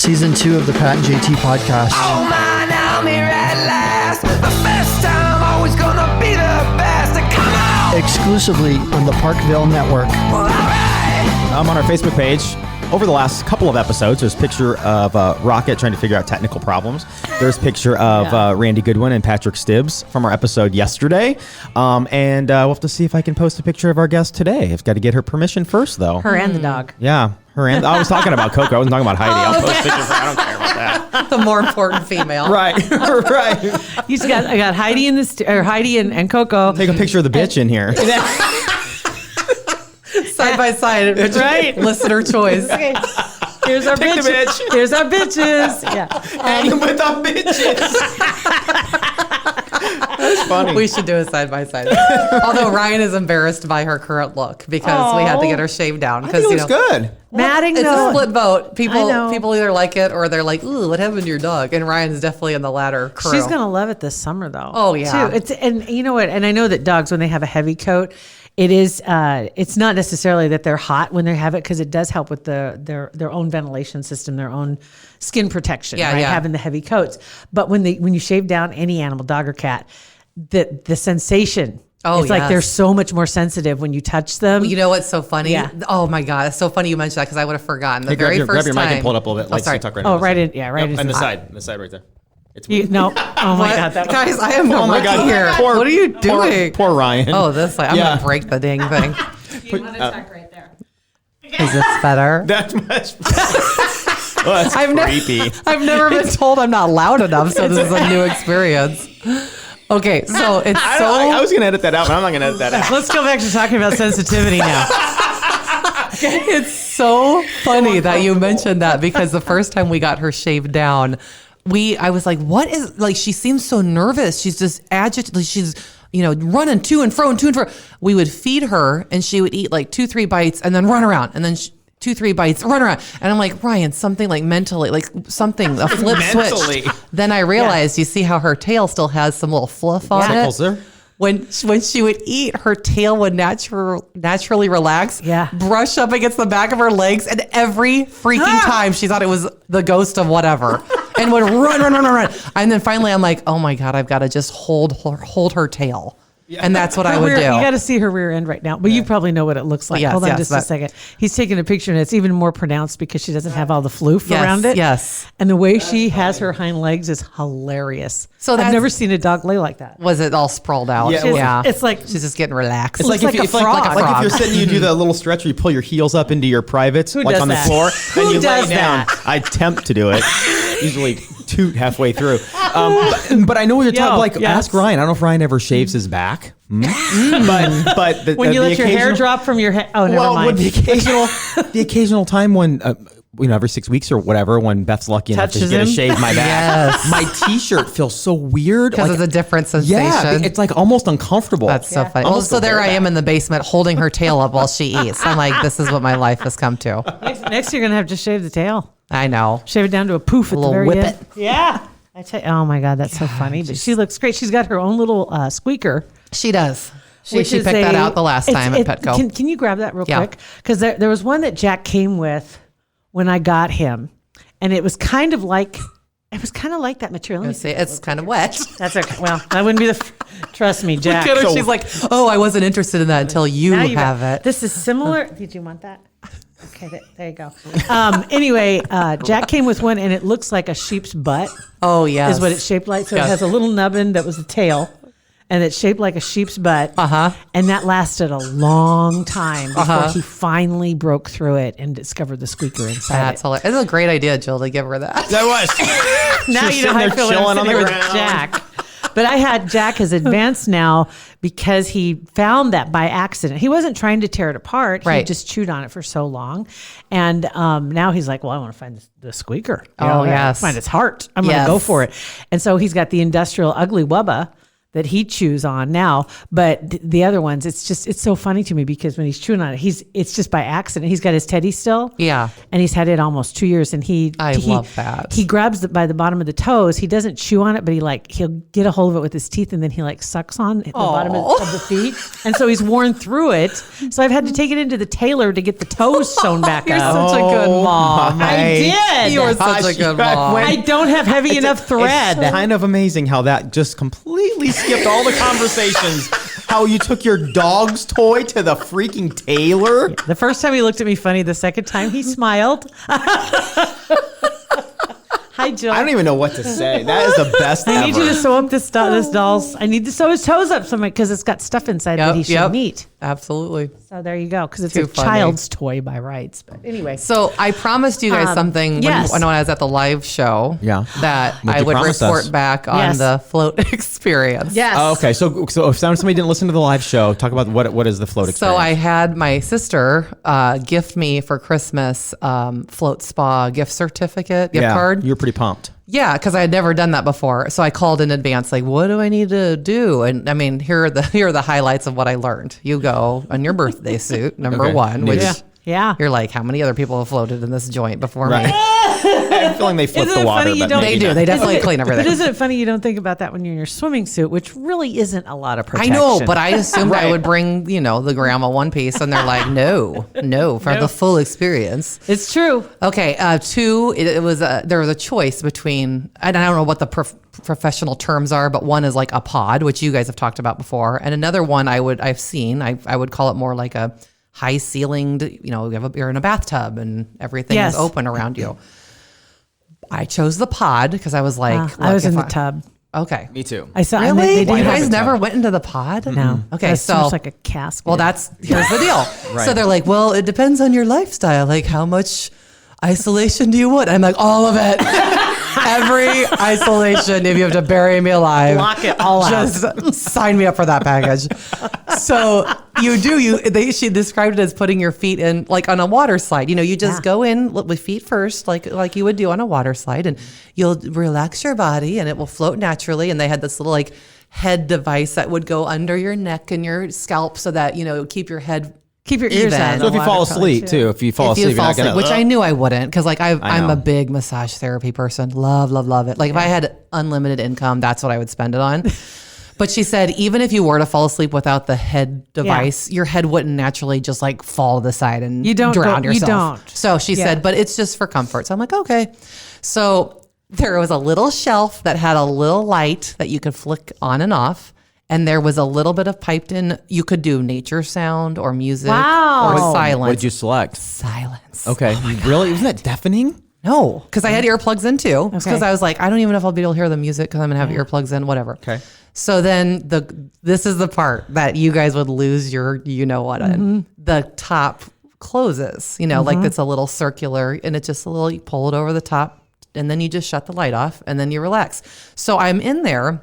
Season 2 of the Pat and JT podcast. Oh man, I'm here at last. The first time, always gonna be the best. Come on! Exclusively on the Parkville Network. Well, all right. On our Facebook page, over the last couple of episodes, there's a picture of Rocket trying to figure out technical problems. There's a picture of Randy Goodwin and Patrick Stibbs from our episode yesterday. And we'll have to see if I can post a picture of our guest today. I've got to get her permission first, though. Her and the dog. Yeah, her and I was talking about Coco. I wasn't talking about Heidi. I'll post pictures of her. I don't care about that. The more important female. Right, right. I got Heidi Heidi and Coco. Take a picture of the bitch in here. Side by side, right? Listener choice. Okay. Here's our Pick bitches. the bitch. Here's our bitches. Yeah. Hanging with our bitches. That's funny. We should do a side by side. Although Ryan is embarrassed by her current look because we had to get her shaved down. I think it looks good. Matting, It's though. a split vote. know. People either like it or they're like, "Ooh, what happened to your dog?" And Ryan's definitely in the latter crew. She's gonna love it this summer, though. Oh, yeah. Too. And you know what? And I know that dogs, when they have a heavy coat, it is. It's not necessarily that they're hot when they have it, because it does help with their own ventilation system, their own skin protection. Yeah, right? yeah. Having the heavy coats. But when you shave down any animal, dog or cat, the sensation. Oh, it's like yes. they're so much more sensitive when you touch them. You know what's so funny? Yeah. Oh my God, it's so funny you mentioned that because I would have forgotten. The Hey, very grab first your time. mic and pull it up a little bit. Like, sorry. tuck right Oh, in. right in, yeah, right Yep, in. and the side right there. It's No. Oh my What? God, that was. Guys, I am Oh my God! here. Poor, What are you doing? Poor Ryan. Oh, this way. I'm Yeah. gonna break the dang thing. You want to tuck right there. Is this better? That's much. Oh, that's creepy. I've never been told I'm not loud enough, so this is a new experience. Okay, so it's I was gonna edit that out, but I'm not gonna edit that out. Let's go back to talking about sensitivity now. It's so funny that you mentioned that, because the first time we got her shaved down, I was like, what is, like, she seems so nervous. She's just agitated. She's, running to and fro. We would feed her and she would eat like 2-3 bites and then run around, and then 2-3 bites, run around. And I'm like, Ryan, something like mentally, like something, a flip Mentally. switch. Then I realized, you see how her tail still has some little fluff on it? Tickles her. When she would eat, her tail would naturally relax, brush up against the back of her legs, and every freaking time she thought it was the ghost of whatever, and would run. And then finally I'm like, oh my God, I've got to just hold her tail. Yeah. And that's what I would do. You got to see her rear end right now, but you probably know what it looks like. Yes, Hold on yes, just a second. He's taking a picture, and it's even more pronounced because she doesn't have all the floof around it. Yes. And the way she has her hind legs is hilarious. So I've never seen a dog lay like that. Was it all sprawled out? Yeah, It's like she's just getting relaxed. It's like like if a you, frog. like if you're sitting, you do that little stretch where you pull your heels up into your privates, Who like does on the that? floor, Who and you does lay down. that? I attempt to do it, usually toot halfway through. But I know what you're talking. Like, ask Ryan. I don't know if Ryan ever shaves his back. But when you let your hair occasional- drop from your head. Oh, never mind. With the occasional time when. Every 6 weeks or whatever, when Beth's lucky enough to Touches get to him? shave my back, my T-shirt feels so weird. Because it's a different sensation. Yeah, it's like almost uncomfortable. That's so funny. Almost So there I bareback. am in the basement holding her tail up while she eats. I'm like, this is what my life has come to. Next you're going to have to shave the tail. I know. Shave it down to a poof at the little very whip end. it. Yeah. I tell you, oh my God, that's so funny. But she looks great. She's got her own little squeaker. She does. She which picked is that out the last time at Petco. Can you grab that real Yeah. quick? Because there was one that Jack came with when I got him, and it was kind of like that material. Let me see. It's kind of wet. That's okay. Well, that wouldn't be trust me, Jack. Look at her. She's like, oh, I wasn't interested in that until you Now have it. This is similar. Did you want that? Okay, there you go. Anyway, Jack came with one, and it looks like a sheep's butt. Oh, yes. Is what it's shaped like. So Yes. it has a little nubbin that was the tail, and it's shaped like a sheep's butt. Uh-huh. And that lasted a long time before he finally broke through it and discovered the squeaker inside That's it. hilarious. It's a great idea, Jill, to give her that. That was. Now She's you know how I sitting feel there when I'm chilling on sitting the here with ground. Jack. But Jack has advanced now because he found that by accident. He wasn't trying to tear it apart. He Right. just chewed on it for so long. And now he's like, well, I want to find the squeaker. Oh, yes. Find its heart. I'm going Yes. to go for it. And so he's got the industrial ugly wubba that he chews on now, but the other ones, it's so funny to me because when he's chewing on it, it's just by accident. He's got his teddy still. Yeah. And he's had it almost 2 years, and I love that. He grabs it by the bottom of the toes. He doesn't chew on it, but he'll get a hold of it with his teeth, and then he sucks on the bottom of the feet. And so he's worn through it. So I've had to take it into the tailor to get the toes sewn back You're up. such a good mom. I did. You are such a good mom. I don't have heavy enough thread. It's kind of amazing how that just completely skipped all the conversations. How you took your dog's toy to the freaking tailor. The first time he looked at me funny. The second time he smiled. Hi, Jill. I don't even know what to say. That is the best I need ever. you to sew up this doll's. I need to sew his toes up somewhere because it's got stuff inside that he shouldn't eat. Absolutely. So there you go, because it's Too a funny. child's toy by rights. But anyway, So I promised you guys something yes. when I was at the live show. Yeah. That What'd I you would promise report us? back on Yes. the float experience. yes. Oh, okay, so if somebody didn't listen to the live show, talk about what is the float experience. So I had my sister gift me for Christmas float spa gift certificate, gift card. You're pretty pumped. Yeah, because I had never done that before. So I called in advance, like, what do I need to do? And I mean, here are the highlights of what I learned. You go on your birthday suit, number Okay. one, which Yeah. you're like, how many other people have floated in this joint before Right. me? I'm feeling they flip Isn't the it water, funny you but don't- maybe They do. not. They definitely clean everything. But isn't it funny you don't think about that when you're in your swimming suit, which really isn't a lot of I protection? know, but I assumed I would bring, the grandma one piece, and they're like, no, for the full experience. It's true. Okay, two. It was there was a choice between, and I don't know what the professional terms are, but one is like a pod, which you guys have talked about before, and another one I've seen. I would call it more like a high ceilinged. You're in a bathtub and everything Yes. is open around you. I chose the pod because I was like, I was look, in if the tub. Okay. Me too. I saw. Really? And they You didn't guys have never went into the pod? No. Okay, That's so too much like a casket. well, here's the deal. Right. So they're like, well, it depends on your lifestyle. Like, how much isolation do you want? I'm like, all of it. Every isolation, if you have to bury me alive, Lock it all out. just sign me up for that package. So she described it as putting your feet in like on a water slide. You just go in with feet first, like you would do on a water slide, and you'll relax your body and it will float naturally. And they had this little like head device that would go under your neck and your scalp so that, keep your head keep your ears even. out. of So if the you fall water, probably, asleep too, if you fall if you asleep, fall you're not gonna, asleep, which I knew I wouldn't, because like I'm know. a big massage therapy person. Love it. Like if I had unlimited income, that's what I would spend it on. But she said even if you were to fall asleep without the head device, your head wouldn't naturally just like fall to the side and You don't drown go- you yourself. don't. So she said, but it's just for comfort. So I'm like, okay. So there was a little shelf that had a little light that you could flick on and off. And there was a little bit of piped in. You could do nature sound or music Wow. or Oh, silence. what did you select? Silence. Okay, really? Isn't that deafening? No, because I had earplugs in too. Because Okay. I was like, I don't even know if I'll be able to hear the music because I'm gonna have earplugs in, whatever. Okay. So then this is the part that you guys would lose your in. The top closes, like it's a little circular and it's just a little, you pull it over the top and then you just shut the light off and then you relax. So I'm in there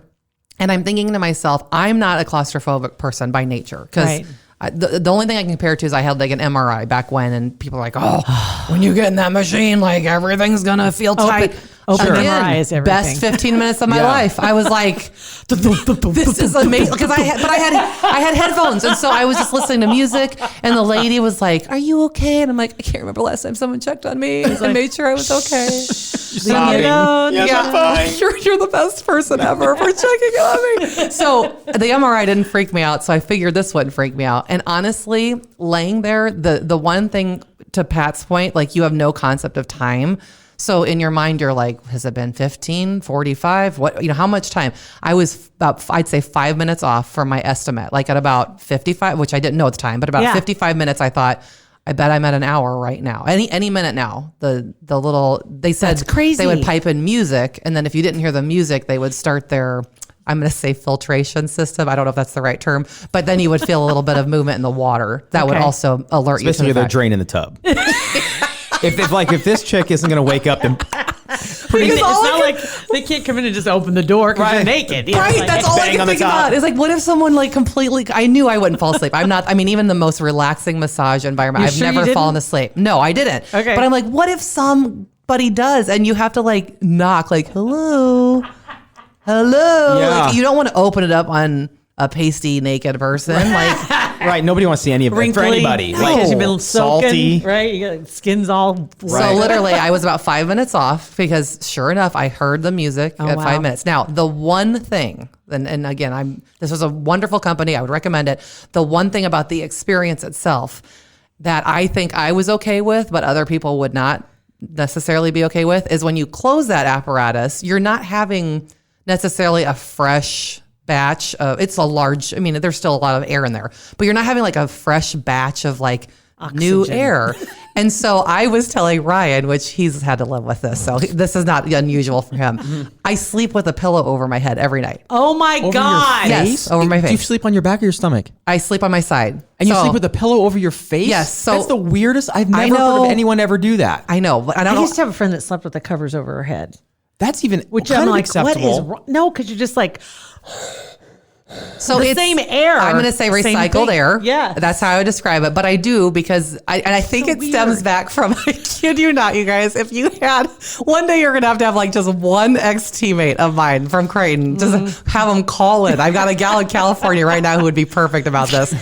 and I'm thinking to myself, I'm not a claustrophobic person by nature because Right. the only thing I can compare it to is I had like an MRI back when, and people are like, oh, when you get in that machine, like everything's gonna feel tight. open Again, MRI is everything. Best 15 minutes of my Yeah. life. I was like, this is amazing because I had headphones, and so I was just listening to music, and the lady was like, "Are you okay?" And I'm like, I can't remember last time someone checked on me. I made sure I was okay. Sobbing. alone. Yes, I'm fine. You're the best person ever for checking on me. So the MRI didn't freak me out, so I figured this wouldn't freak me out. And honestly, laying there, the one thing to Pat's point, like you have no concept of time. So in your mind, you're like, has it been 15, 45? What, how much time? I was about, I'd say 5 minutes off from my estimate, like at about 55, which I didn't know at the time, but about 55 minutes, I thought, I bet I'm at an hour right now. Any minute now. The little, they said That's crazy. they would pipe in music. And then if you didn't hear the music, they would start their, I'm going to say filtration system. I don't know if that's the right term, but then you would feel a little bit of movement in the water. That would Okay. also alert you to Especially the if they're fact. draining the tub. if this chick isn't going to wake up and It's not like they can't come in and just open the door because you're Right. naked. You know, Right, it's like- that's all I bang can on the think top. about. It's like, what if someone like completely? I knew I wouldn't fall asleep. Even the most relaxing massage environment, You I've sure you never didn't? fallen asleep. No, I didn't. Okay. But I'm like, what if somebody does, and you have to like knock, like, hello. hello. Yeah. Like, you don't want to open it up on a pasty naked person. Like, Right. Nobody wants to see any of it for anybody. Because you've been salty. soaking, right? You got skin's all so literally I was about 5 minutes off because sure enough, I heard the music at wow. 5 minutes. Now, the one thing, and again, this was a wonderful company. I would recommend it. The one thing about the experience itself that I think I was okay with, but other people would not necessarily be okay with, is when you close that apparatus, you're not having necessarily a fresh batch of, it's a large, I mean, there's still a lot of air in there, but you're not having like a fresh batch of like new air. And so I was telling Ryan, which he's had to live with this, so this is not unusual for him. I sleep with a pillow over my head every night. Oh my God. Yes, over my Do you face. sleep on your back or your stomach? I sleep on my side. And you So- sleep with a pillow over your face? Yes, so- That's the weirdest. I've I never heard know- of anyone ever do that. I know, but I don't I know. used to have a friend that slept with the covers over her head. That's even Which kind I'm of like, acceptable. what is wrong? No, because you're just like, So the it's same air. I'm going to say Same recycled thing. air. Yeah. That's how I would describe it. But I do because I think So it stems weird. back from, I kid you not, you guys, if you had, one day you're going to have like just one ex-teammate of mine from Creighton, just have them call in. I've got a gal in California right now who would be perfect about this.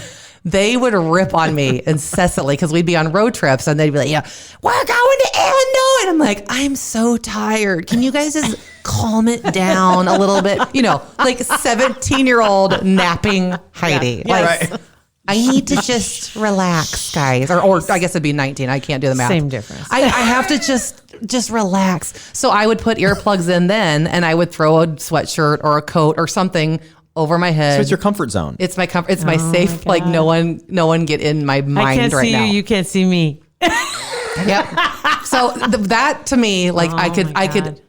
They would rip on me incessantly because we'd be on road trips and they'd be like, yeah, we're going to Illinois. And I'm like, I'm so tired. Can you guys just calm it down a little bit? You know, like 17-year-old napping Heidi. Like, Right. I need to just relax, guys. Or I guess it'd be 19. I can't do the math. Same difference. I have to just relax. So I would put earplugs in then and I would throw a sweatshirt or a coat or something over my head. So it's your comfort zone. It's my comfort. It's my safe. Like no one get in my I mind can't right see now. you. You can't see me. Yep. So that to me, like I could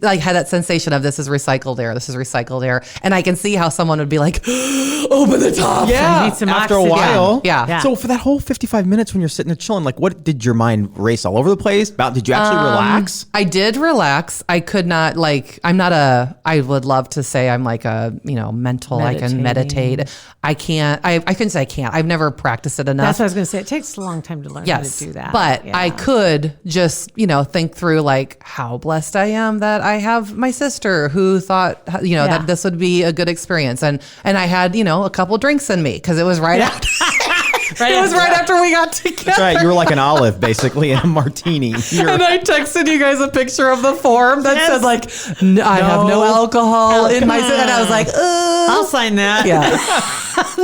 like had that sensation of this is recycled air. This is recycled air, and I can see how someone would be like, open the top. Yeah, need some after a oxygen. while. Yeah. So for that whole 55 minutes when you're sitting there chilling, like what did your mind race all over the place? Did you actually relax? I did relax. I could not I would love to say I'm like a, mental, I can meditate. I can't, I couldn't say I can't. I've never practiced it enough. That's what I was going to say. It takes a long time to learn how to do that. But Yeah. I could just, think through like how blessed I am that I have my sister who thought, that this would be a good experience. And I had, a couple drinks in me because it was right after. It was right after we got together. That's right. You were like an olive, basically, in a martini. And I texted you guys a picture of the form that Yes. said like, I have no alcohol in my, and I was like, I'll sign that. yeah.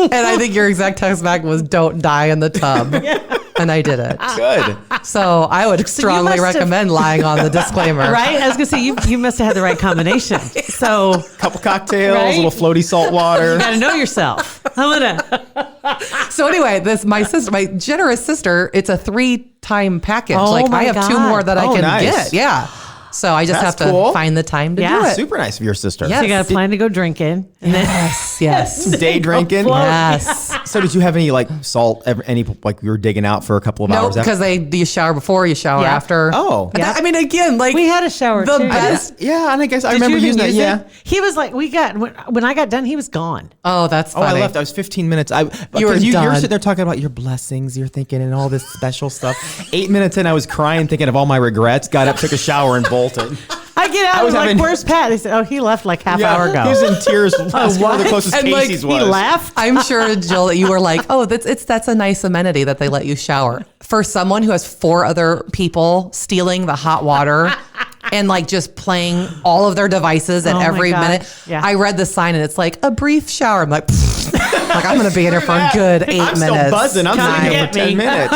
And I think your exact text back was, don't die in the tub. And I did it. Good. So I would strongly must have- recommend lying on the disclaimer. Right? I was going to say, you must have had the right combination. So Couple cocktails, Right? a little floaty salt water. you got to know yourself. I'm going to. So anyway, my generous sister, it's a 3-time package. Oh like my I have 2 God. more that I Oh, can nice. get. Yeah. So I just That's have to cool. find the time to Yeah. do it. Super nice of your sister. Yes. So you got to plan to go drinking. And then Yes. Day drinking. Yes. So did you have any like salt, any like you were digging out for a couple of No, hours? because you shower before, you shower Yeah. after. Oh. And that- I mean, again, like we had a shower the too. best. Yeah, and I guess I Did remember you even using that. use Yeah. it? He was like, when I got done, he was gone. Oh, that's Oh, funny. I left. I was 15 minutes. You were because you're done. sitting there talking about your blessings, you're thinking, and all this special stuff. 8 minutes in, I was crying, thinking of all my regrets. Got up, took a shower, and bolted. I get out. I I was was like, having- "Where's Pat?" They said, "Oh, he left like half hour ago." He was in tears. Asking where the closest And, like, Casey's he was. He left. I'm sure, Jill, that you were like, oh, that's a nice amenity that they let you shower. For someone who has 4 other people stealing the hot water and like just playing all of their devices at Oh my every God. minute. Yeah. I read the sign and it's like a brief shower. I'm like, like I'm going to be in here for a good 8 I'm minutes. still buzzing. I'm Come sitting here get for 10 me. minutes.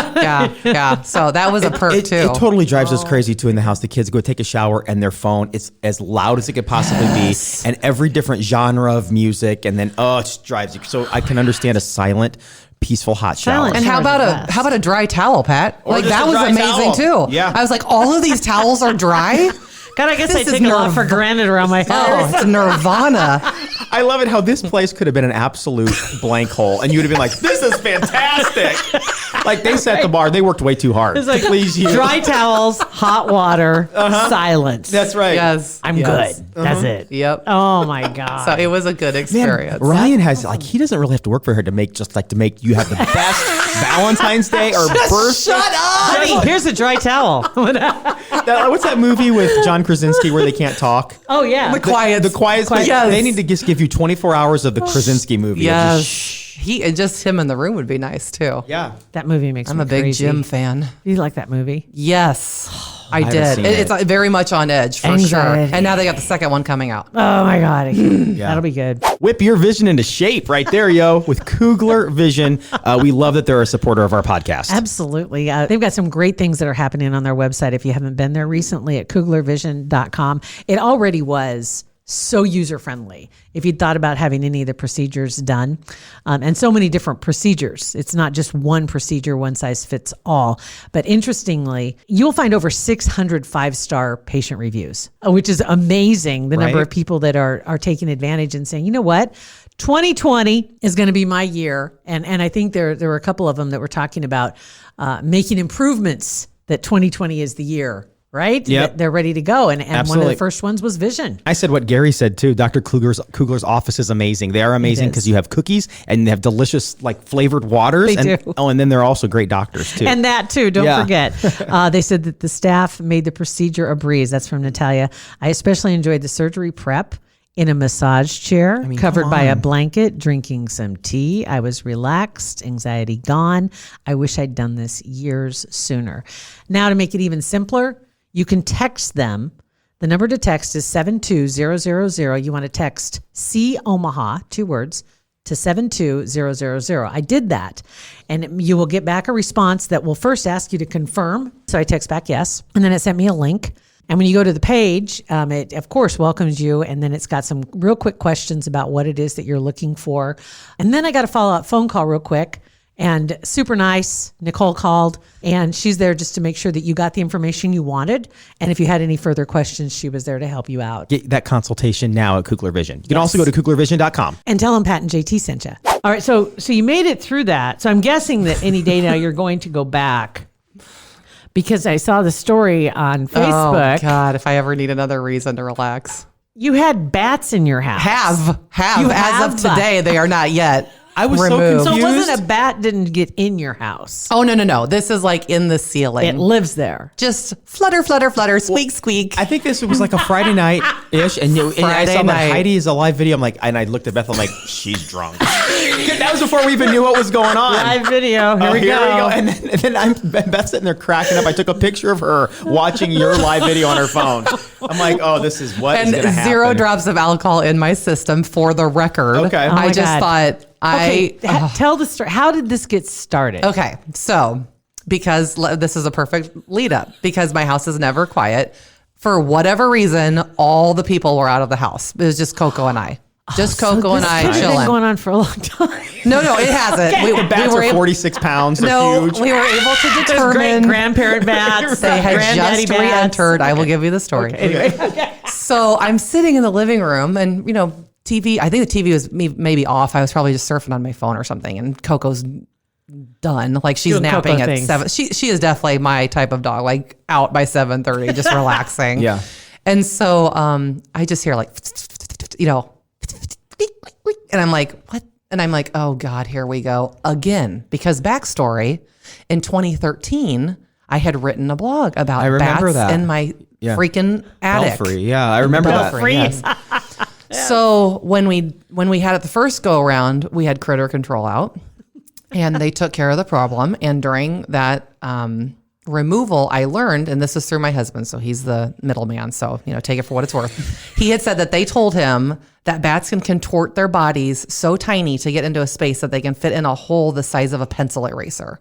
Yeah. So that was a perk It too. totally drives us crazy too in the house. The kids go take a shower and their phone is as loud as it could possibly be, and every different genre of music, and then it just drives you. So I can understand a silent, peaceful hot shower. Silent And how Showers are about the a best. how about a dry towel, Pat? Or Like just that a was dry amazing towel. too. Yeah. I was like, all of these towels are dry. God, I guess This I is take a lot for granted around my Oh, house. it's nirvana. I love it how this place could have been an absolute blank hole, and you would have been like, "This is fantastic." Like they set the bar. They worked way too hard. It's like Please use. dry towels, hot water, silence. That's right. Yes. I'm Yes. good. That's it. Yep. Oh my God. So it was a good experience. Ryan has like he doesn't really have to work for her to make you have the best Valentine's Day or birthday. Shut up. Honey, here's a dry towel. What's that movie with John Krasinski where they can't talk? Oh yeah. The quiet. The Quiet Place. Yes. They need to just give you 24 hours of the Krasinski movie. Yes. Just, Just him in the room would be nice too. yeah. That movie makes I'm me a big crazy. Jim fan. Do you like that movie? Yes, I haven't did. seen It's it. very much on edge for Anxiety. sure. And now they got the second one coming out. Oh my God. That'll be good. Whip your vision into shape right there, yo, with Kugler Vision. We love that they're a supporter of our podcast. Absolutely. They've got some great things that are happening on their website. If you haven't been there recently at kuglervision.com, it already was so user-friendly. If you'd thought about having any of the procedures done, and so many different procedures, it's not just one procedure, one size fits all. But interestingly, you'll find over 600 5-star patient reviews, which is amazing. The number Right. of people that are taking advantage and saying, you know what? 2020 is going to be my year. And I think there were a couple of them that were talking about making improvements, that 2020 is the year. Right? Yep. That they're ready to go. And one of Absolutely. the first ones was vision. I said what Gary said too. Dr. Kugler's office is amazing. They are amazing is. because you have cookies and they have delicious like flavored waters. They and, do. Oh, and then they're also great doctors too. And that too, don't Yeah. forget. They said that the staff made the procedure a breeze. That's from Natalia. I especially enjoyed the surgery prep in a massage chair, covered by a blanket, drinking some tea. I was relaxed, anxiety gone. I wish I'd done this years sooner. Now to make it even simpler, you can text them. The number to text is 72000. You want to text C Omaha, 2 words, to 72000. I did that. And you will get back a response that will first ask you to confirm. So I text back yes. And then it sent me a link. And when you go to the page, it of course welcomes you. And then it's got some real quick questions about what it is that you're looking for. And then I got a follow-up phone call real quick. And super nice. Nicole called and she's there just to make sure that you got the information you wanted. And if you had any further questions, she was there to help you out. Get that consultation now at Kugler Vision. You can also go to kuglervision.com. And tell them Pat and JT sent you. All right. So you made it through that. So I'm guessing that any day now you're going to go back, because I saw the story on Facebook. Oh God, if I ever need another reason to relax. You had bats in your house. Have. You As have of today, they are not yet. I was so removed. So it confused. wasn't a bat didn't get in your house. Oh, no. This is like in the ceiling. It lives there. Just flutter, flutter, flutter, squeak, squeak. I think this was like a Friday night-ish, and I Friday saw that night. Heidi is a live video. I'm like, and I looked at Beth. I'm like, she's drunk. That was before we even knew what was going on. Live video. Here Oh, we go. And then Beth's sitting there cracking up. I took a picture of her watching your live video on her phone. I'm like, oh, this is what is and going to happen. 0 drops of alcohol in my system for the record. Okay. Oh my I just God. thought Okay, tell the story. How did this get started? Okay, so because this is a perfect lead up, because my house is never quiet. For whatever reason, all the people were out of the house. It was just Coco and I. Just Coco and I This has been chilling. going on for a long time. No, it hasn't. The bats are 46 pounds. They're No, huge. we were able to Great determine grandparent bats. they had granddaddy just bats. re-entered. I will give you the story. So I'm sitting in the living room, and TV. I think the TV was maybe off. I was probably just surfing on my phone or something, and Coco's done. Like she's Doing napping Coco at things. 7. She is definitely my type of dog. Like out by 7:30, just relaxing. Yeah. And so I just hear like, and I'm like, what? And I'm like, oh God, here we go again. Because backstory, in 2013, I had written a blog about I remember bats that. in my Yeah. freaking attic. Belfry. Yeah, I remember that. Belfry, yes. So when we had it the first go around, we had critter control out, and they took care of the problem. And during that removal, I learned, and this is through my husband, so he's the middleman. So take it for what it's worth. He had said that they told him that bats can contort their bodies so tiny to get into a space that they can fit in a hole the size of a pencil eraser.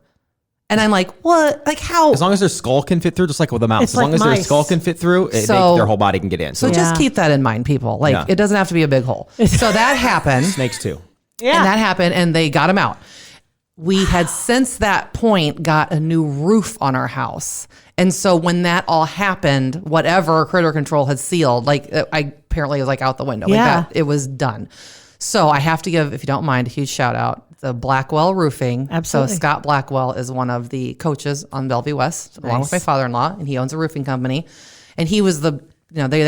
And I'm like, what? Like how? As long as their skull can fit through, just like with a mouse. It's As long like as their mice. skull can fit through, So- their whole body can get in. So So just Yeah. keep that in mind, people. Like Yeah. it doesn't have to be a big hole. So that happened. snakes too. Yeah. And that happened, and they got him out. We had since that point got a new roof on our house. And so when that all happened, whatever critter control had sealed, apparently it was like out the window. Yeah. It was done. So I have to give, if you don't mind, a huge shout out It's a Blackwell Roofing. Absolutely. So Scott Blackwell is one of the coaches on Bellevue West, along with my father-in-law, and he owns a roofing company. And he was they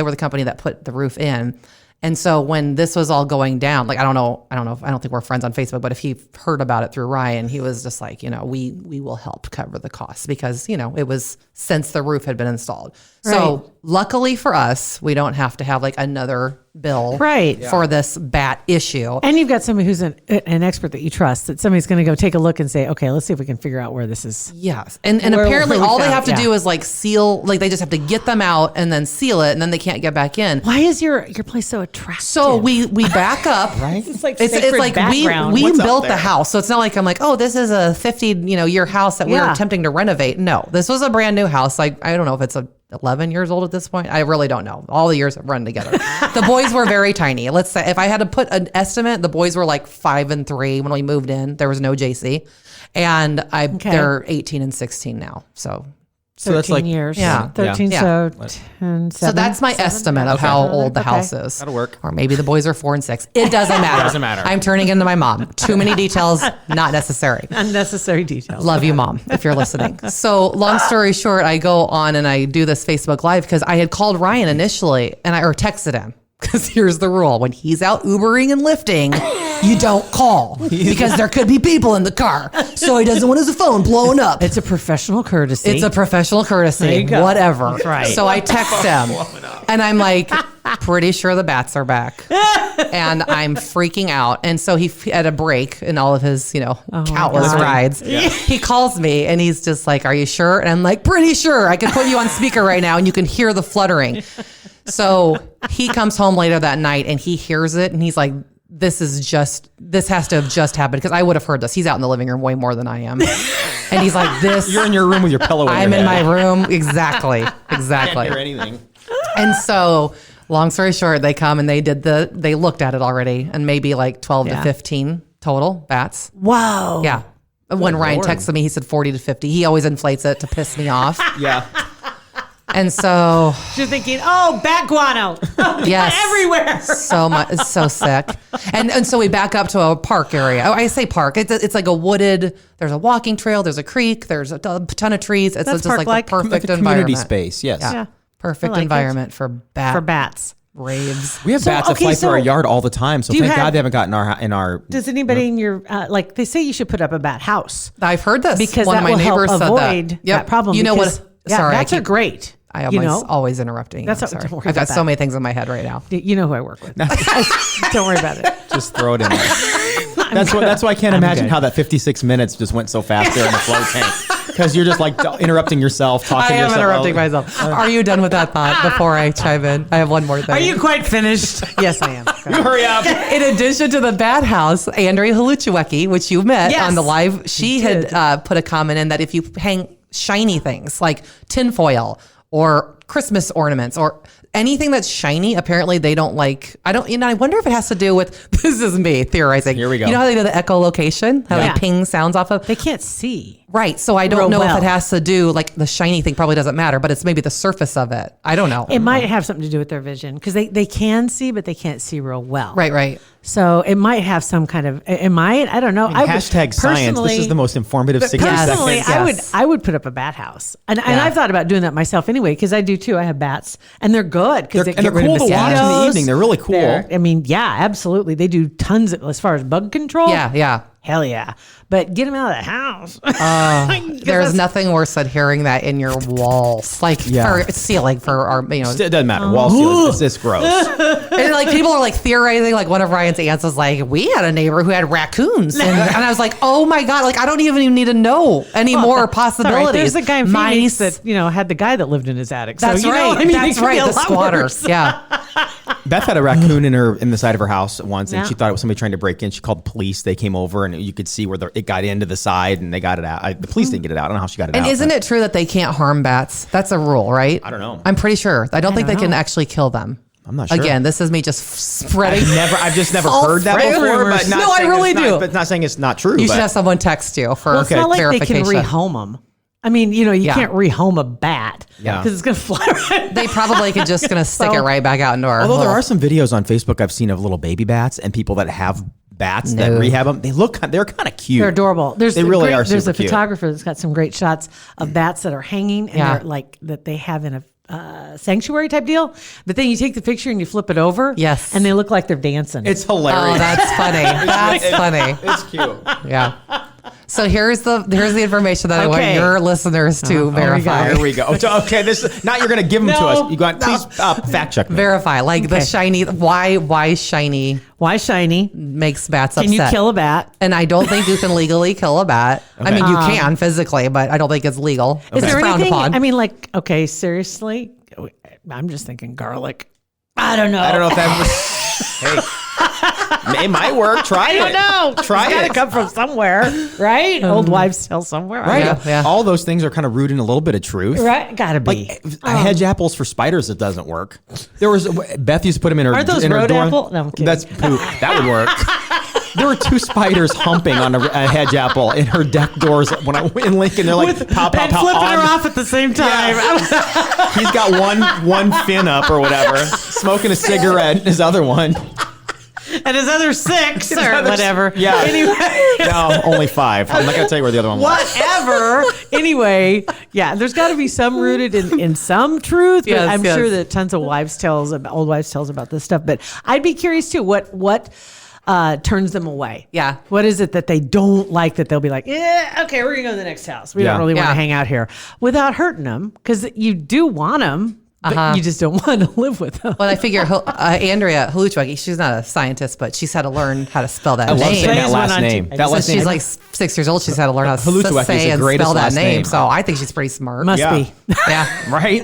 were the company that put the roof in. And so when this was all going down, like I don't think we're friends on Facebook, but if he heard about it through Ryan, he was just like, we will help cover the costs because, it was since the roof had been installed. Right. So luckily for us, we don't have to have like another bill Right. for this bat issue. And you've got somebody who's an expert that you trust, that somebody's going to go take a look and say, okay, let's see if we can figure out where this is. Yes. And Where apparently we all they found- have to yeah. do is like seal, like they just have to get them out and then seal it and then they can't get back in. Why is your place so attractive? So we back up. Right? It's like It's sacred like background. we What's up built the there? house. So it's not like I'm like, oh, this is a 50, year house that we were Yeah. attempting to renovate. No, this was a brand new house. Like, I don't know if it's 11 years old at this point. I really don't know. All the years have run together. The boys were very tiny. Let's say if I had to put an estimate, the boys were like 5 and 3 when we moved in. There was no JC. And they're 18 and 16 now. So that's 13 like years. Yeah. 13, Yeah. so 10, So that's my estimate of how old the house is. That'll work. Or maybe the boys are 4 and 6. It doesn't matter. Doesn't matter. I'm turning into my mom. Too many details, not necessary. unnecessary details. Love you, Mom, if you're listening. So long story short, I go on and I do this Facebook Live because I had called Ryan initially or texted him. Because here's the rule. When he's out Ubering and lifting, you don't call because there could be people in the car. So he doesn't want his phone blowing up. It's a professional courtesy. It's a professional There courtesy, you go. whatever. That's right. So I text him and I'm like, pretty sure the bats are back. And I'm freaking out. And so he had a break in all of his, countless God. rides. He calls me and he's just like, are you sure? And I'm like, pretty sure. I can put you on speaker right now and you can hear the fluttering. So he comes home later that night and he hears it and he's like, this has to have just happened because I would have heard this. He's out in the living room way more than I am. And he's like, You're in your room with your pillow. I'm your in head. my room. Exactly. Can't hear anything. And so long story short, they come and they looked at it already and maybe like 12 to Yeah. 15 total bats. wow. Yeah. When Ryan texted me, he said 40 to 50. He always inflates it to piss me off. Yeah. And so, You're thinking, bat guano. yes. Everywhere. So much, it's so sick. And so we back up to a park area. Oh, I say park. It's like a wooded, there's a walking trail, there's a creek, there's a ton of trees. It's That's just like the park-like. perfect Like a environment. community space. Yes. Yeah. Yeah. Perfect I like it. environment for bats. raves. We have So, bats that okay, fly so through our yard all the time. So do you thank have- God they haven't gotten in our. Does anybody in your, they say you should put up a bat house I've heard this. because One that of my will help neighbors said avoid that. Yep. that problem. You know because, what? Sorry, bats I are great. I am you know, always interrupting. That's I'm not- sorry. don't worry I've got about so that. many things in my head right now. You know who I work with. Don't worry about it. Just throw it in there. That's why I can't imagine good. how that 56 minutes just went so fast there in the float tank. Because you're just like interrupting yourself, I talking to am yourself. interrupting myself. Are you done with that thought before I chime in? I have one more thing. Are you quite finished? Yes, I am. You hurry up. In addition to the Bat House, Andrea Haluchewecki, which you met Yes. on the live, she did. had put a comment in that if you hang shiny things like tinfoil or Christmas ornaments or anything that's shiny, apparently they don't like. I wonder if it has to do with. This is me theorizing. Here we go. You know how they do the echolocation? How Yeah. they ping sounds off of. They can't see. Right. So I don't Real know well. if it has to do like the shiny thing probably doesn't matter, but it's maybe the surface of it. I don't know. It might have something to do with their vision because they can see, but they can't see real well. Right. So it might have some kind of. It might. I don't know. I would- Hashtag science. This is the most informative 60 Personally, seconds. I would put up a bat house, and I've thought about doing that myself anyway because I do too. I have bats, and they're good because they And get they're rid of cool to watch in the mosquitoes. evening. They're really cool. I mean, yeah, absolutely. They do tons of, as far as bug control. Yeah. Hell yeah. But get them out of the house. There's nothing worse than hearing that in your walls, like Yeah. for ceiling for our, It doesn't matter. Wall ceiling. It's this gross. and like people are like theorizing. Like one of Ryan's aunts was like, we had a neighbor who had raccoons, and I was like, oh my god, like I don't even need to know any more possibilities. All right, there's a guy in Phoenix Mice. that had the guy that lived in his attic. That's so, right. I mean, That's it could be right. a The lot squatters. worse. Yeah. Beth had a raccoon in the side of her house once, and Yeah. she thought it was somebody trying to break in. She called the police. They came over, and you could see where it got into the side, and they got it out. The police didn't get it out. I don't know how she got it And out. isn't it true that they can't harm bats? That's a rule, right? I don't know. I'm pretty sure. I don't think they don't can know. actually kill them. I'm not sure. Again, this is me just spreading. I've just never False heard that before. rumors. But not No, I saying really it's do. Not, but not saying it's not true. You but should have someone text you for Well, it's not like they can verification. rehome them. I mean, you Yeah. can't rehome a bat Yeah. because it's going to fly right. They probably could just gonna stick So- it right back out into our. Although there little- are some videos on Facebook I've seen of little baby bats and people that have bats that rehab them. They're kind of cute. They're adorable. There's They really are There's super a cute. photographer that's got some great shots of bats that are hanging and they're like that they have in a sanctuary type deal. But then you take the picture and you flip it over. Yes. And they look like they're dancing. It's hilarious. Oh, that's funny. That's funny. It's cute. Yeah. So here's the information that I want Okay. your listeners to verify. Here we go. Okay, this now you're going to give them to No. us. You got please fact check me. Verify, like the shiny. Why shiny Why shiny? makes bats upset? Can you kill a bat? And I don't think you can legally kill a bat. I mean, you can physically, but I don't think it's legal. Is It's there frowned anything? upon. I mean, like, okay, seriously, I'm just thinking garlic. I don't know. I don't know if that was. Hey, it might work. Try it. I don't know. Try It's it. gotta come from somewhere, right? Old wives' tale somewhere, Right. Yeah. All those things are kind of rooted in a little bit of truth. Right? Gotta be. Like hedge apples for spiders, it doesn't work. There was Beth used to put them in her. Aren't those in her road door. apple? No, I'm kidding. That's poop. That would work. There were 2 spiders humping on a hedge apple in her deck doors when I went in Lincoln. They're like pow, pow, and pow, flipping on. her off at the same time. He's got one fin up or whatever, smoking a cigarette. His other one. And his other 6 or other- whatever. yeah. Anyway. No, only 5. I'm not gonna tell you where the other one was. Whatever. Anyway, yeah, there's got to be some rooted in some truth, but Yes, I'm yes. sure that tons of old wives tales about this stuff. But I'd be curious too. What turns them away? Yeah. What is it that they don't like that they'll be like, yeah, okay, we're gonna go to the next house. We Yeah. don't really want Yeah. to hang out here without hurting them because you do want them, but you just don't want to live with them. Well, I figure Andrea Holuchwagi, she's not a scientist, but she's had to learn how to spell that I love name. saying that Plays last one on name. TV. That So last she's name. like 6 years old. She's had to learn how to Holuchwagi is say the and greatest spell that last name. name. So I think she's pretty smart. Must Yeah. be. Yeah. Right.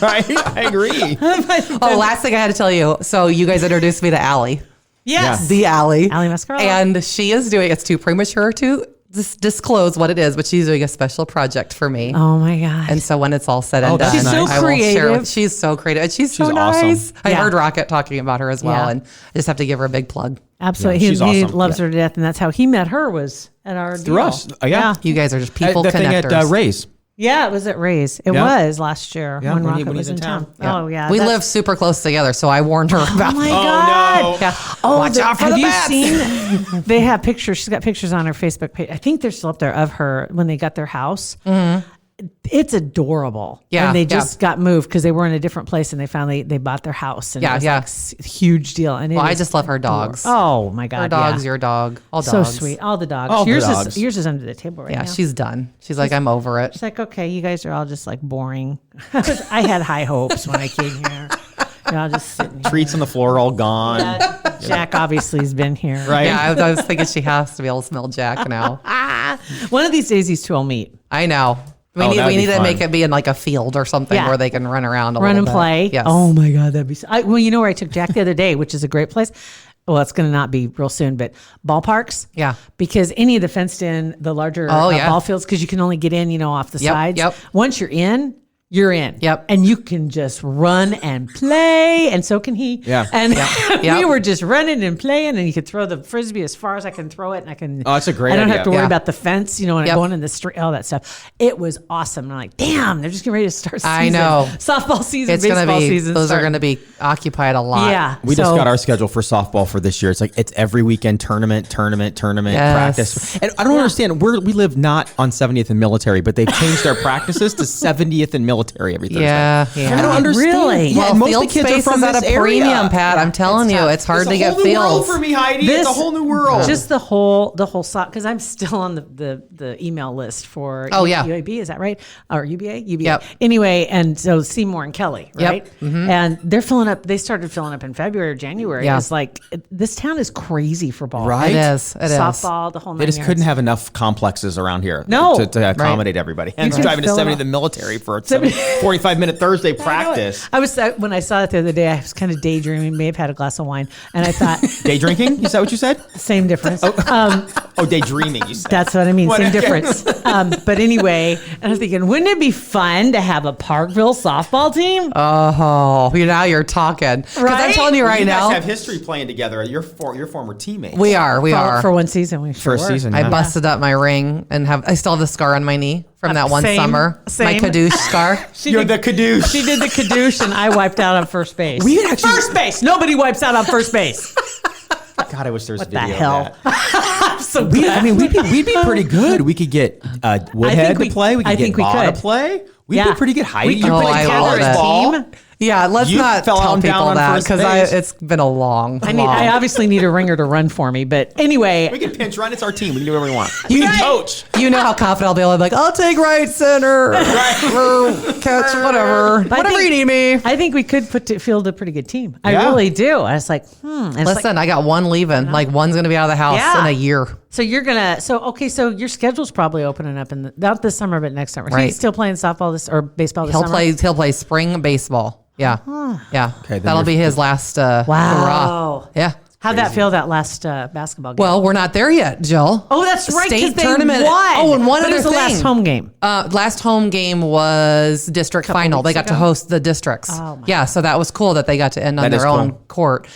Right. I agree. Oh, last thing I had to tell you. So you guys introduced me to Allie. Yes. The Allie. Allie Mascarella. And she is doing, it's too premature to disclose what it is, but she's doing a special project for me. Oh my God. And so when it's all said and Oh, done, that's She's so I will share creative. she's so creative. And she's so She's awesome. nice. I Yeah. heard Rocket talking about her as well. Yeah. And I just have to give her a big plug. Absolutely. Yeah, he she's he awesome. loves her to death. And that's how he met her was at our Through deal. us. Yeah. You guys are just people the thing connectors. at Ray's. Yeah, it was at Ray's. It Yeah. was last year Yeah, when when Rocket he's was in in town. town. Oh yeah, We that's- live super close together, so I warned her Oh about my Oh, God! no. Yeah. Oh, Watch out for have the you bats. seen? They have pictures. She's got pictures on her Facebook page. I think they're still up there of her when they got their house. It's adorable. Yeah, and they yeah. just got moved because they were in a different place and they bought their house. And Yeah, it was yeah. like huge deal. And it Well, I is just love her dogs. Oh my God, Her dogs, yeah. your dog, all So dogs. sweet. All the dogs. All the yours dogs. yours is under the table right Yeah, now. she's done. She's like, I'm over it. She's like, okay, you guys are all just like boring. I had high hopes when I came here. You're all just sitting here. Treats on the floor all gone. Jack obviously has been here. Right. Yeah, I was thinking she has to be able to smell Jack now. One of these days, these two will meet. I know. We Oh, need that'd we be need to fun. make it be in like a field or something Yeah. where they can run around a Run little and bit. play. Yes. Oh my God, that'd be. Well, you know where I took Jack the other day, which is a great place. Well, it's going to not be real soon, but ballparks. Yeah. Because any of the fenced in, the larger Oh, yeah. ball fields, because you can only get in, off the Yep, sides. yep. Once you're in, you're in. Yep. And you can just run and play, and so can he. Yeah. And Yep. we were just running and playing, and you could throw the frisbee as far as I can throw it, and I can. Oh, that's a great I don't idea. have to worry Yeah. about the fence, and Yep. going in the street, all that stuff. It was awesome. And I'm like, damn, they're just getting ready to start season. I know. Softball season, It's gonna baseball be season. those are starting. gonna be occupied a lot. Yeah. We just So- got our schedule for softball for this year. It's every weekend tournament, Yes. practice. And I don't understand. We live not on 70th and Military, but they've changed their practices to 70th and Military every Thursday. Yeah, yeah. I don't understand. Really? Yeah, Well, most field of the kids space are from is at this a area. premium, Pat. I'm telling you, it's hard to get fields. for me, Heidi. This- it's a whole new world. Just the whole because I'm still on the email list for Oh, yeah. UAB, is that right? Or UBA? UBA. Yep. Anyway, and so Seymour and Kelly, Yep. right? And they're filling up. They started filling up in February or January. Yeah. It's like this town is crazy for ball. Right? It is. It is. Softball, the whole nine They just yards. couldn't have enough complexes around here No. to accommodate everybody. And can driving to fill it 70 up. the Military for a 45-minute Thursday practice. I was when I saw it the other day. I was kind of daydreaming. May have had a glass of wine, and I thought, Day drinking? Is that what you said? same difference. Oh, daydreaming, you said. That's what I mean. What- Same difference. But anyway, I was thinking, wouldn't it be fun to have a Parkville softball team? Oh, now you're talking. Because I'm Right? telling you right you now, guys have history playing together. Your former teammates. we are. For one season, we sure First were. season. I yeah. busted up my ring and I still have the scar on my knee from that one Same, summer. My same. kadoosh scar. You're the kadoosh. She did the kadoosh, and I wiped out on first base. We actually- first base. Nobody wipes out on first base. God, I wish there was What the video hell? of that. I'm so We'd glad. be pretty good. We could get Woodhead to play. We could I get think we Bob could. to play. We'd Yeah. be pretty good. Heidi, We you could play put together college a ball. team. Yeah, let's You not fell tell down people on that first because base. it's been a long. I mean, I obviously need a ringer to run for me, but anyway. We can pinch run. It's our team. We can do whatever we want. You can coach. You know how confident I'll be. I'll be like, I'll take right center, or catch, whatever, But I whatever think- you need me. I think we could field a pretty good team. I Yeah. really do. I was like, And it's like, Listen, I got one leaving. Like one's gonna be out of the house Yeah. in a year. so you're gonna. So your schedule's probably opening up not this summer, but next summer. Right. He's still playing softball or baseball this He'll summer. play spring baseball. Yeah, yeah. then That'll you're- be his last. Wow. hurrah. Yeah. How'd that feel, that last basketball game? Well, we're not there yet, Jill. oh, that's right. 'cause State they tournament. Won. Oh, and one But other it was the thing. last home game. Last home game was district final. They weeks got to ago? host the districts. Oh, my yeah, so that was cool that they got to end on That is their own cool. court.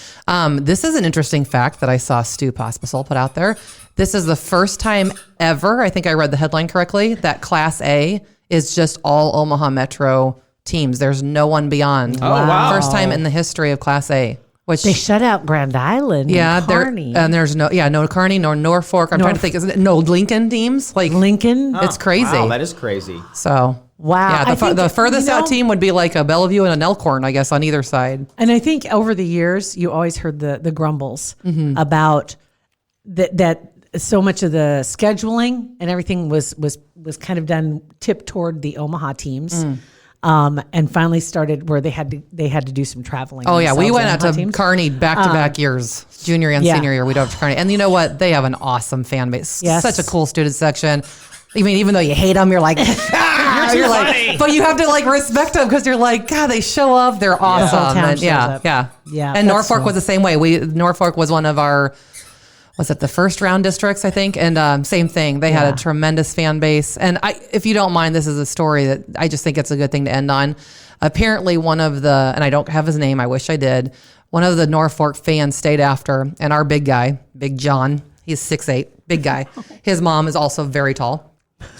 This is an interesting fact that I saw Stu Pospisil put out there. This is the first time ever, I think I read the headline correctly, that Class A is just all Omaha Metro teams. There's no one beyond. Oh, wow. First time in the history of Class A. Which They shut out Grand Island. yeah, and there Kearney. and there's no Kearney nor Norfolk. I'm trying to think. Isn't it no Lincoln teams? Like Lincoln. it's crazy. Wow, that is crazy. So Wow. yeah, I think, the furthest you know- out team would be like a Bellevue and an Elkhorn, I guess, on either side. And I think over the years, you always heard the grumbles about that so much of the scheduling and everything was kind of done tipped toward the Omaha teams. And finally started where they had to do some traveling. Oh yeah, we themselves, went out Omaha to teams. Kearney back to back years, junior and yeah. senior year. We drove to Kearney, and you know what? They have an awesome fan base. Yes. Such a cool student section. I mean, even though you hate them, you're like, you're like, but you have to like respect them because you're like, God, they show up. They're awesome. whole town And shows yeah, up. yeah, Yeah, And that's Norfolk cool. was the same way. Norfolk was one of our. Was it the first round districts, I think? And same thing. They had Yeah. a tremendous fan base. And if you don't mind, this is a story that I just think it's a good thing to end on. Apparently one of the, and I don't have his name, I wish I did, one of the Norfolk fans stayed after, and our big guy, Big John, he's 6'8", big guy. His mom is also very tall.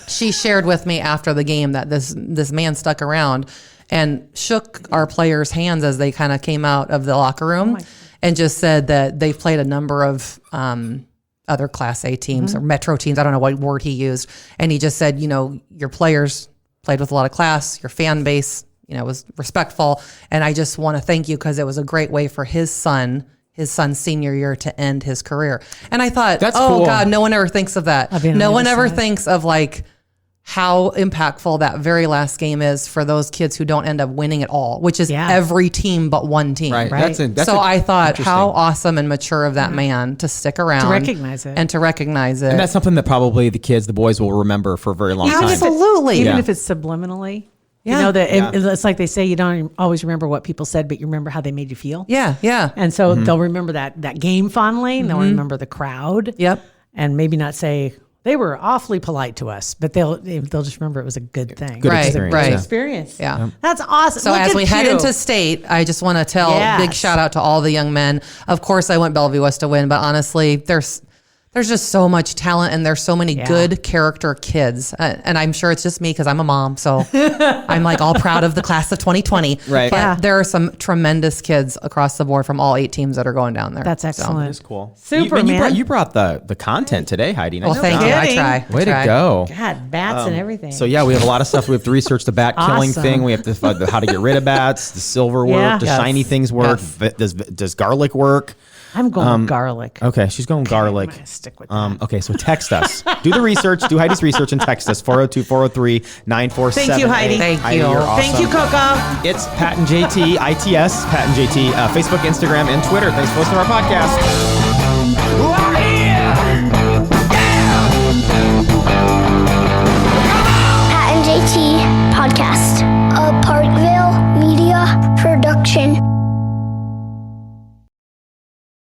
She shared with me after the game that this man stuck around and shook our players' hands as they kind of came out of the locker room and just said that they've played a number of other Class A teams or Metro teams. I don't know what word he used. And he just said, your players played with a lot of class, your fan base, was respectful. And I just want to thank you because it was a great way for his son's senior year to end his career. And I thought, That's oh cool. God, no one ever thinks of that. I've been on No the one other ever side. thinks of like how impactful that very last game is for those kids who don't end up winning at all, which is Yeah. every team but one team. Right. Right. So I thought how interesting. awesome and mature of that man to stick around. recognize it. And to recognize it. And that's something that probably the boys will remember for a very long time. Absolutely. Even Yeah. if it's subliminally. Yeah. It's like they say, you don't always remember what people said, but you remember how they made you feel. Yeah, yeah. And so they'll remember that game fondly, and they'll remember the crowd. Yep. And maybe not say they were awfully polite to us, but they'll just remember it was a good thing. Good Right, experience. right. Yeah. Experience. Yeah. That's awesome. So Look as at we head you. into state, I just want to tell Yes. big shout out to all the young men. Of course, I want Bellevue West to win, but honestly, there's just so much talent and there's so many good character kids. And I'm sure it's just me because I'm a mom. So I'm like all proud of the class of 2020. Right. But Yeah. there are some tremendous kids across the board from all 8 teams that are going down there. That's So, excellent. That's cool. Super, man. You brought the content today, Heidi. well, Nice thank job. you. I kidding. try. Way I to try. go. God, bats and everything. So yeah, we have a lot of stuff. We have to research the bat killing Awesome. thing. We have to find how to get rid of bats. The silver work. Yeah. The Yes. shiny things work. Yes. Does garlic work? I'm going with garlic. Okay, she's going garlic. I'm gonna stick with that. Okay, so text us. Do the research. Do Heidi's research and text us 402-403-9478. Thank you, Heidi. Thank Heidi, you. you're awesome. Thank you, Coco. It's Pat and JT, ITS, Pat and JT, Facebook, Instagram, and Twitter. Thanks for listening to our podcast. Oh, yeah. Pat and JT Podcast, a Parkville Media Production.